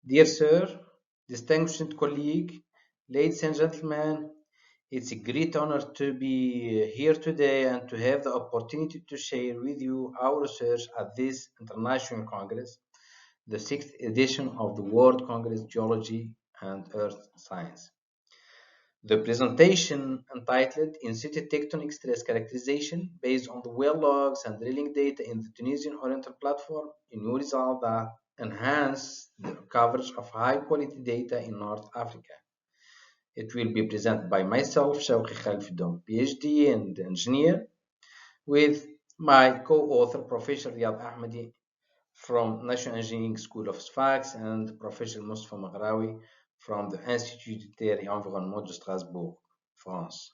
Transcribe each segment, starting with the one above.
Dear Sir, distinguished colleague, ladies and gentlemen, it's a great honor to be here today and to have the opportunity to share with you our research at this International Congress, the sixth edition of the World Congress Geology and Earth Science. The presentation entitled In-situ tectonic stress characterization based on the well logs and drilling data in the Tunisian Orient platform, a new result that enhance the coverage of high-quality data in North Africa. It will be presented by myself, Shawqi Khalfidom, PhD and engineer, with my co-author, Professor Riyad Ahmadi from National Engineering School of Sfax and Professor Mustafa Maghraoui from the Institut de Terre et Environnement de Strasbourg, France.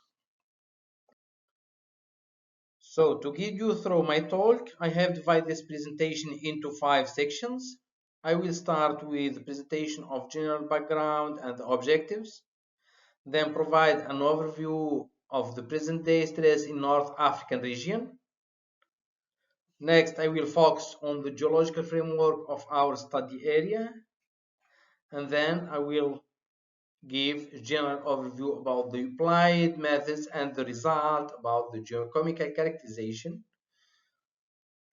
So to guide you through my talk, I have divided this presentation into 5 sections. I will start with the presentation of general background and the objectives, then provide an overview of the present-day stress in North African region. Next, I will focus on the geological framework of our study area, and then I will give a general overview about the applied methods and the result about the geochemical characterization.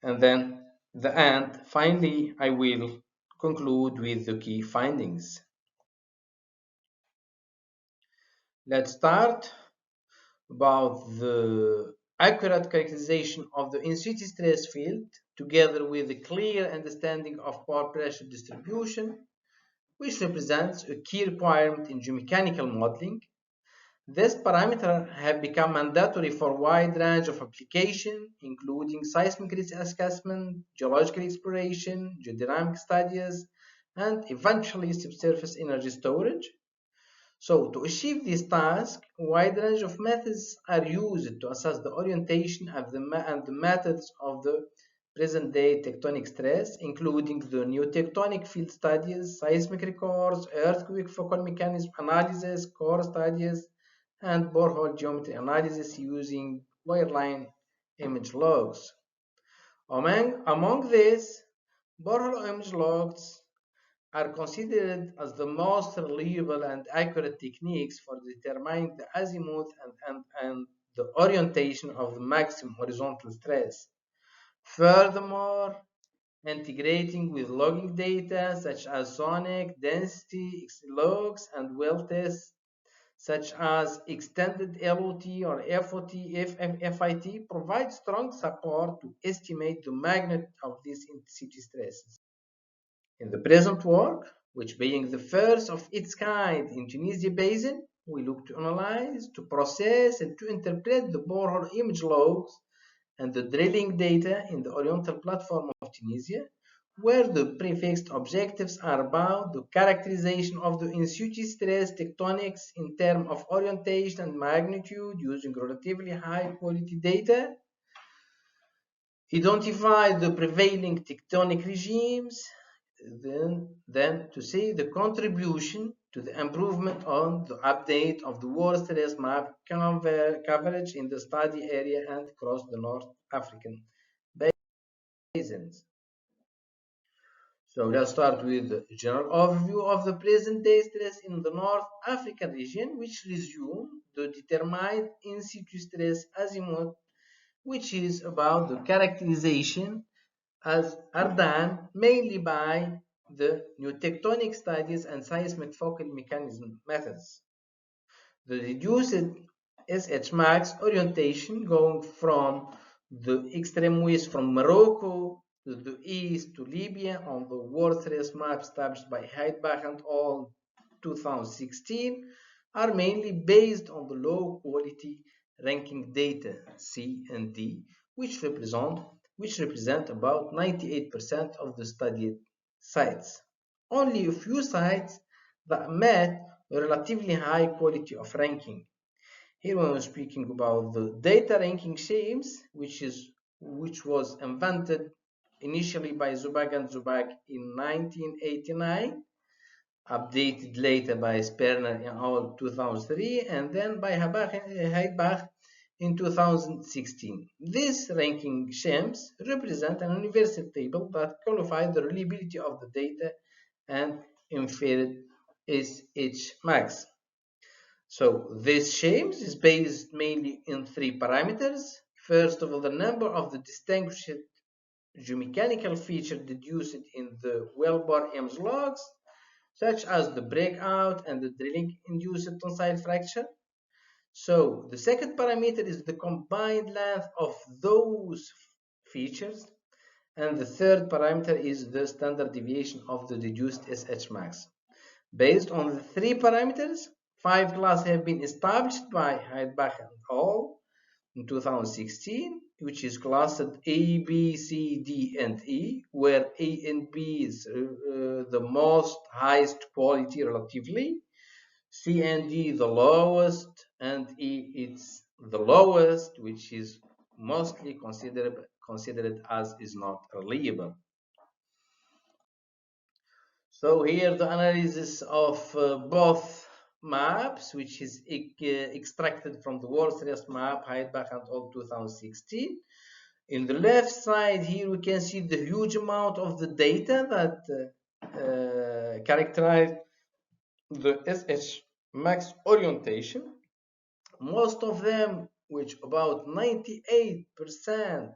And then the end, finally, I will conclude with the key findings. Let's start about the accurate characterization of the in-situ stress field together with a clear understanding of pore pressure distribution, which represents a key requirement in geomechanical modeling. This parameter have become mandatory for a wide range of application, including seismic risk assessment, geological exploration, geodynamic studies, and eventually subsurface energy storage. So to achieve this task, a wide range of methods are used to assess the orientation and the methods of the present-day tectonic stress, including the new tectonic field studies, seismic records, earthquake focal mechanism analysis, core studies, and borehole geometry analysis using wireline image logs. Among these, borehole image logs are considered as the most reliable and accurate techniques for determining the azimuth and the orientation of the maximum horizontal stress. Furthermore, integrating with logging data such as sonic, density, logs, and well tests such as extended LOT or FIT provides strong support to estimate the magnitude of these in-situ stresses. In the present work, which being the first of its kind in Tunisia Basin, we look to analyze, to process, and to interpret the borehole image logs and the drilling data in the Oriental platform of Tunisia, where the prefixed objectives are about the characterization of the in-situ stress tectonics in terms of orientation and magnitude using relatively high-quality data, identify the prevailing tectonic regimes, then to see the contribution to the improvement on the update of the world stress map coverage in the study area and across the North African basins. So let's start with the general overview of the present-day stress in the North African region, which resume the determined in-situ stress azimuth, which is about the characterization as are done mainly by the new tectonic studies and seismic focal mechanism methods. The reduced SH max orientation going from the extreme west from Morocco to the east to Libya on the world stress map established by Heidbach and al. 2016 are mainly based on the low quality ranking data C and D, which represent about 98% of the studied sites. Only a few sites that met a relatively high quality of ranking. Here when we're speaking about the data ranking schemes, which was invented initially by Zubag and Zubag in 1989, updated later by Sperner in 2003, and then by Heidbach in 2016. These ranking schemes represent an universal table that qualifies the reliability of the data and inferred SH max. So this shape is based mainly in three parameters. First of all, the number of the distinguished geomechanical features deduced in the Well-Bar-Eames logs, such as the breakout and the drilling-induced tensile fracture. So the second parameter is the combined length of those features, and the third parameter is the standard deviation of the deduced SH max. Based on the three parameters, 5 classes have been established by Heidbach and al. in 2016, which is classed A, B, C, D, and E, where A and B is the most highest quality relatively, C and D the lowest, and E it's the lowest, which is mostly considered as is not reliable. So here the analysis of both maps, which is extracted from the world stress map Heidbach and all 2016. In the left side here we can see the huge amount of the data that characterize the SH max orientation. Most of them, which about 98%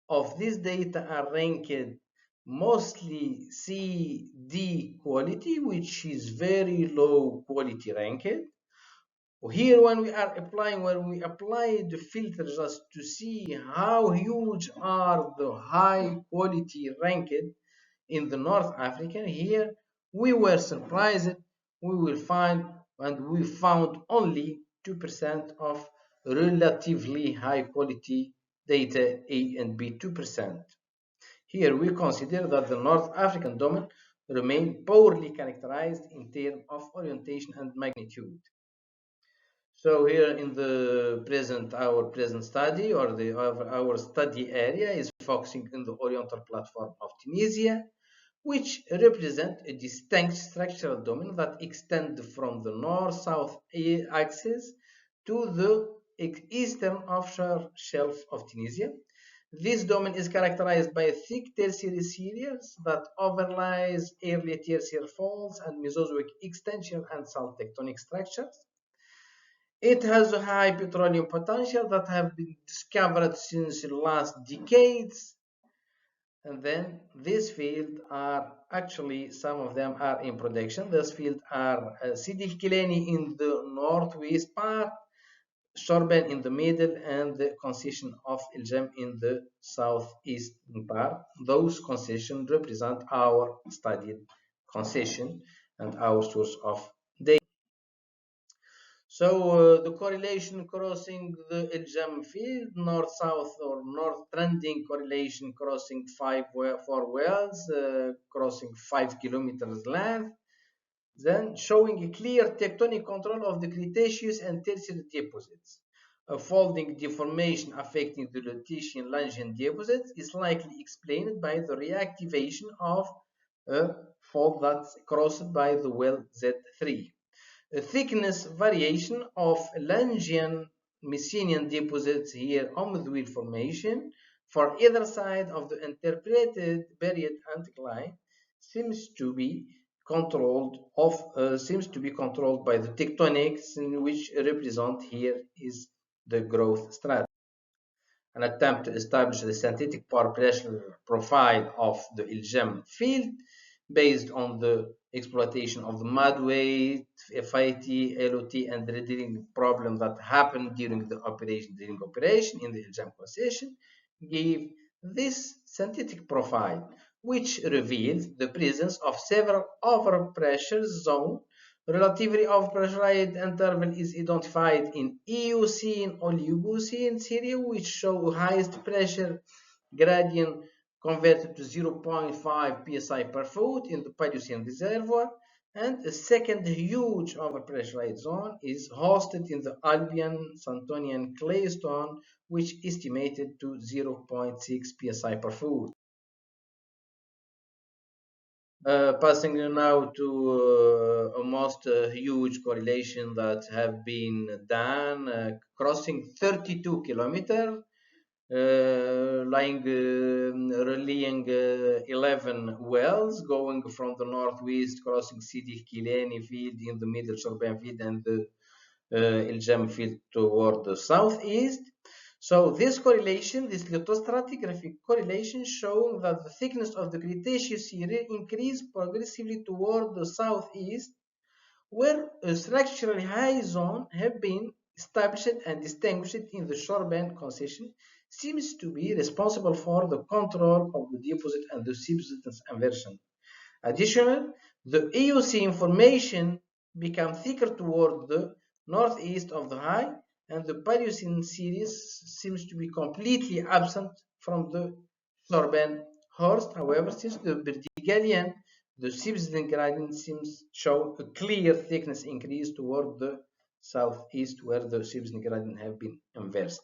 of this data are ranked mostly C, D quality, which is very low quality ranked. Here when we apply the filter just to see how huge are the high quality ranked in the North African, here we were surprised. We found only 2% of relatively high quality data A and B, 2%. Here we consider that the North African domain remain poorly characterized in terms of orientation and magnitude. So here in the our present study, or our study area is focusing on the Oriental platform of Tunisia, which represent a distinct structural domain that extend from the north-south axis to the eastern offshore shelf of Tunisia. This domain is characterized by thick tertiary series that overlies early tertiary faults and Mesozoic extension and salt tectonic structures. It has a high petroleum potential that have been discovered since the last decades. And then these fields are actually, some of them are in production. These fields are Sidi Kileni in the northwest part, Sorben in the middle, and the concession of El Jem in the southeastern part. Those concessions represent our studied concession and our source of data. So the correlation crossing the El Jem field, north-south or north trending correlation crossing four wells, crossing 5 kilometers length, then showing a clear tectonic control of the Cretaceous and Tertiary deposits. A folding deformation affecting the Lutetian Langian deposits is likely explained by the reactivation of a fault that's crossed by the well Z3. A thickness variation of Langian Messinian deposits here on the wheel formation for either side of the interpreted buried anticline seems to be controlled by the tectonics, in which represent here is the growth strategy. An attempt to establish the synthetic pore pressure profile of the El Jem field based on the exploitation of the mud weight, FIT, LOT, and the drilling problem that happened during the drilling operation in the El Jem concession gave this synthetic profile, which reveals the presence of several overpressure zones. Relatively overpressurized interval is identified in Eocene Oligocene series, which show highest pressure gradient converted to 0.5 psi per foot in the Paleocene reservoir, and a second huge overpressurized zone is hosted in the Albian Santonian claystone, which estimated to 0.6 psi per foot. Passing now to almost a huge correlation that have been done, crossing 32 kilometers relaying 11 wells going from the northwest, crossing Sidi Kilani field in the middle, Shorban field, and the El Jam field toward the southeast. So this correlation, this lithostratigraphic correlation, showing that the thickness of the Cretaceous area increased progressively toward the southeast, where a structurally high zone have been established and distinguished in the shoreband concession, seems to be responsible for the control of the deposit and the subsidence inversion. Additionally, the EUC information became thicker toward the northeast of the high, and the Paleocene series seems to be completely absent from the shoreband horst. However, since the Berdigalian, the subsidence gradient seems show a clear thickness increase toward the southeast, where the subsidence gradient have been inversed.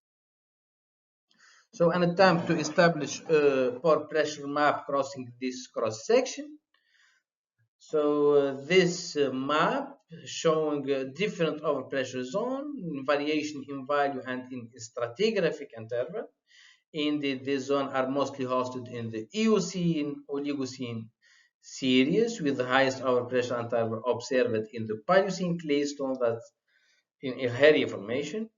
So, an attempt to establish a pore pressure map crossing this cross section. So this map showing different overpressure zone, variation in value and in stratigraphic interval. Indeed, these zones are mostly hosted in the Eocene Oligocene series, with the highest overpressure interval observed in the Paleocene claystone that's in a hairy formation.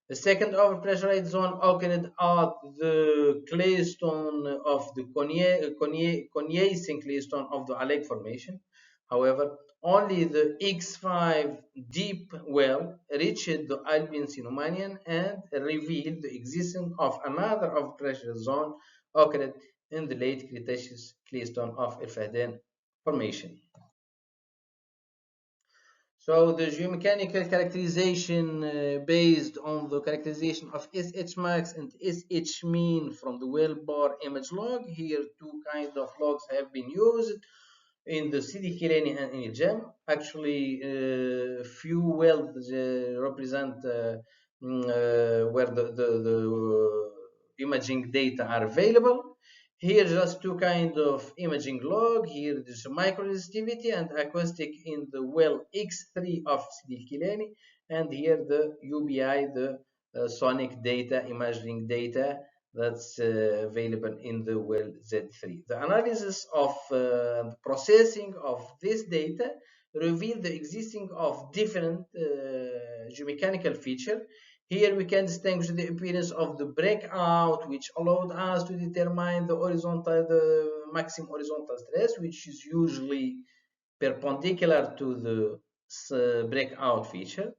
The second overpressurized zone occurred at the claystone of the Coniacian claystone of the Alec Formation. However, only the X5 deep well reached the Albian Cenomanian and revealed the existence of another overpressure zone occurred in the late Cretaceous claystone of El Fahdan Formation. So the geomechanical characterization based on the characterization of SH max and SH mean from the well bore image log. Here two kinds of logs have been used in the Sidi Kilani and in Gem. Actually, few wells represent where the imaging data are available. Here just two kinds of imaging log. Here there's a micro resistivity and acoustic in the well X3 of Sidi Kilani, and here the UBI, the sonic data, imaging data that's available in the well Z3. The analysis of the processing of this data revealed the existing of different geomechanical feature. Here we can distinguish the appearance of the breakout, which allowed us to determine the maximum horizontal stress, which is usually perpendicular to the breakout feature,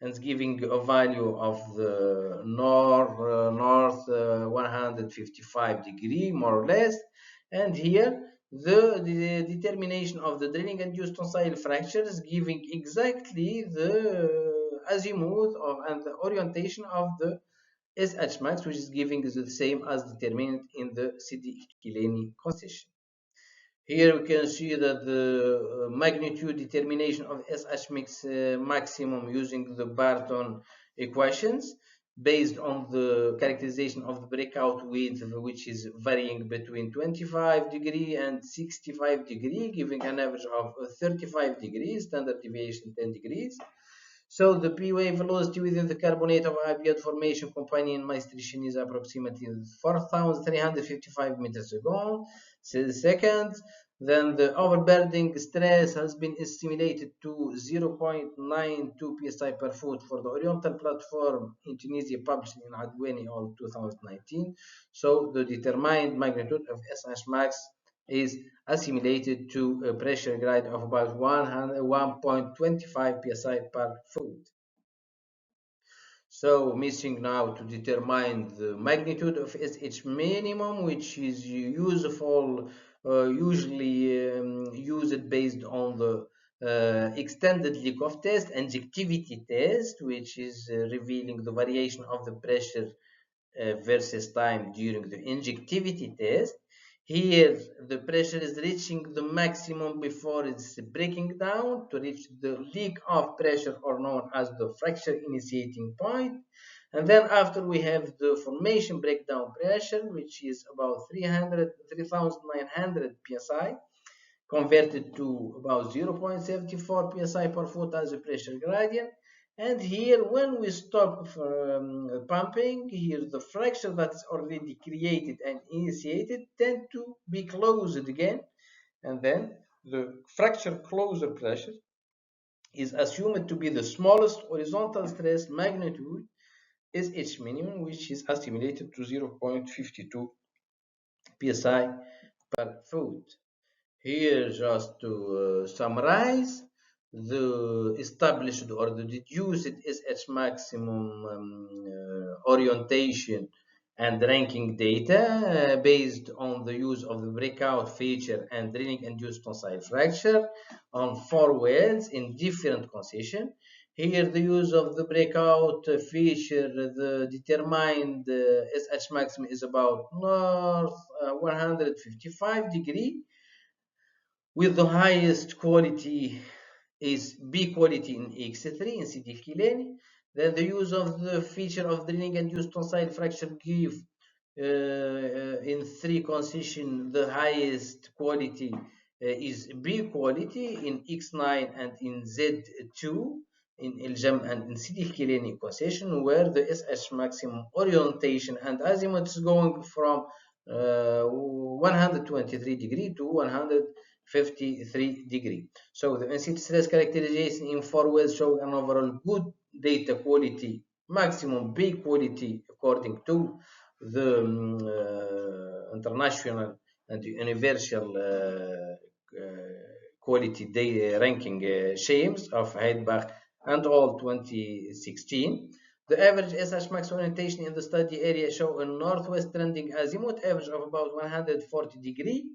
and giving a value of the north 155 degree, more or less. And here the determination of the drilling induced tensile fractures, giving exactly the azimuth of and the orientation of the SH max, which is giving the same as determined in the Sidi Kilani concession. Here we can see that the magnitude determination of SH mix maximum using the Barton equations based on the characterization of the breakout width, which is varying between 25 degree and 65 degree, giving an average of 35 degrees, standard deviation 10 degrees. So the P wave velocity within the carbonate of Abiad formation companion maestration is approximately 4,355 meters seconds. Then the overburdening stress has been estimated to 0.92 psi per foot for the Oriental platform in Tunisia, published in Adwani of 2019. So the determined magnitude of SH max is assimilated to a pressure gradient of about 1.25 psi per foot. So missing now to determine the magnitude of SH minimum, which is useful, usually used based on the extended Likov test, injectivity test, which is revealing the variation of the pressure versus time during the injectivity test. Here, the pressure is reaching the maximum before it's breaking down to reach the leak-off pressure, or known as the fracture initiating point. And then after we have the formation breakdown pressure, which is about 3,900 psi, converted to about 0.74 psi per foot as a pressure gradient. And here, when we stop pumping, here the fracture that is already created and initiated tend to be closed again, and then the fracture closure pressure is assumed to be the smallest horizontal stress magnitude is H minimum, which is estimated to 0.52 psi per foot. Here, just to summarize, the established or the deduced SH maximum orientation and ranking data based on the use of the breakout feature and drilling induced tensile fracture on 4 wells in different concession. Here, the use of the breakout feature, the determined SH maximum is about north 155 degree, with the highest quality is B quality in X3 in CD Kileni. Then the use of the feature of drilling and use tensile fracture give in 3 concession the highest quality is B quality in X9 and in Z2 in Iljam and in Sidi Kileni concession, where the SH maximum orientation and azimuth is going from 123 degree to 153 degree. So the in-situ stress characterization in 4 wells show an overall good data quality, maximum B quality according to the international and universal quality data ranking schemes of Heidbach and all 2016. The average SH max orientation in the study area show a northwest trending azimuth average of about 140 degree.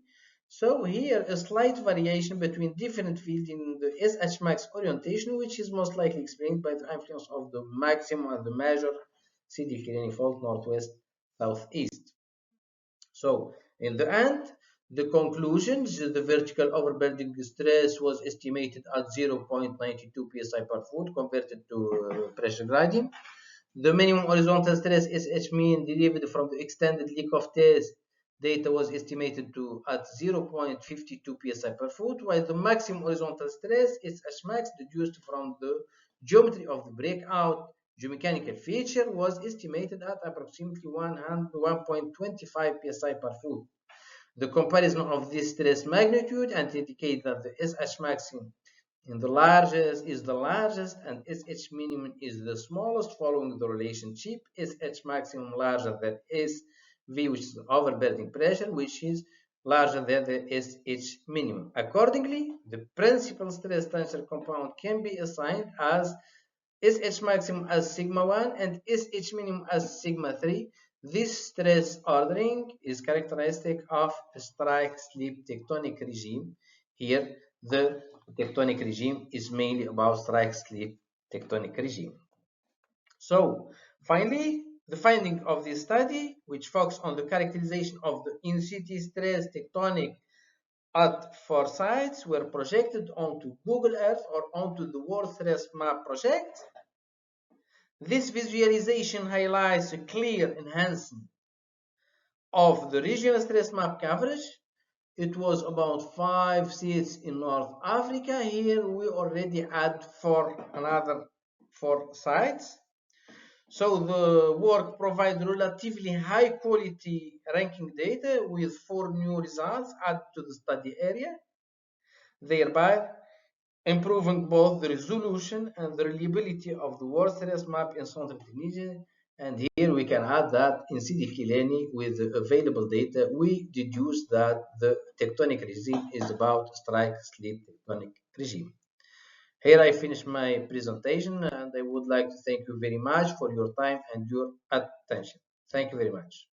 So here a slight variation between different fields in the SH max orientation, which is most likely explained by the influence of the maximum and the major CD Kileni fault northwest southeast. So in the end, the conclusions, the vertical overburdening stress was estimated at 0.92 psi per foot converted to pressure gradient. The minimum horizontal stress SH mean derived from the extended leak-off test data was estimated to at 0.52 psi per foot, while the maximum horizontal stress SH max deduced from the geometry of the breakout geomechanical feature was estimated at approximately 1.25 psi per foot. The comparison of this stress magnitude and indicate that the SH maximum in the largest is the largest and SH minimum is the smallest, following the relationship SH maximum larger than SV, which is the overburdening pressure, which is larger than the SH minimum. Accordingly, the principal stress tensor compound can be assigned as SH maximum as sigma 1 and SH minimum as sigma 3. This stress ordering is characteristic of a strike-slip tectonic regime. Here, the tectonic regime is mainly about strike-slip tectonic regime. So, finally, the finding of this study, which focus on the characterization of the in-situ stress tectonic at 4 sites, were projected onto Google Earth or onto the World Stress Map project. This visualization highlights a clear enhancement of the regional stress map coverage. It was about 5 seats in North Africa. Here we already add another 4 sites. So the work provides relatively high quality ranking data with 4 new results added to the study area, thereby improving both the resolution and the reliability of the world stress map in central Tunisia. And here we can add that in Sidi Kileni, with the available data, we deduce that the tectonic regime is about strike-slip tectonic regime. Here I finish my presentation, and I would like to thank you very much for your time and your attention. Thank you very much.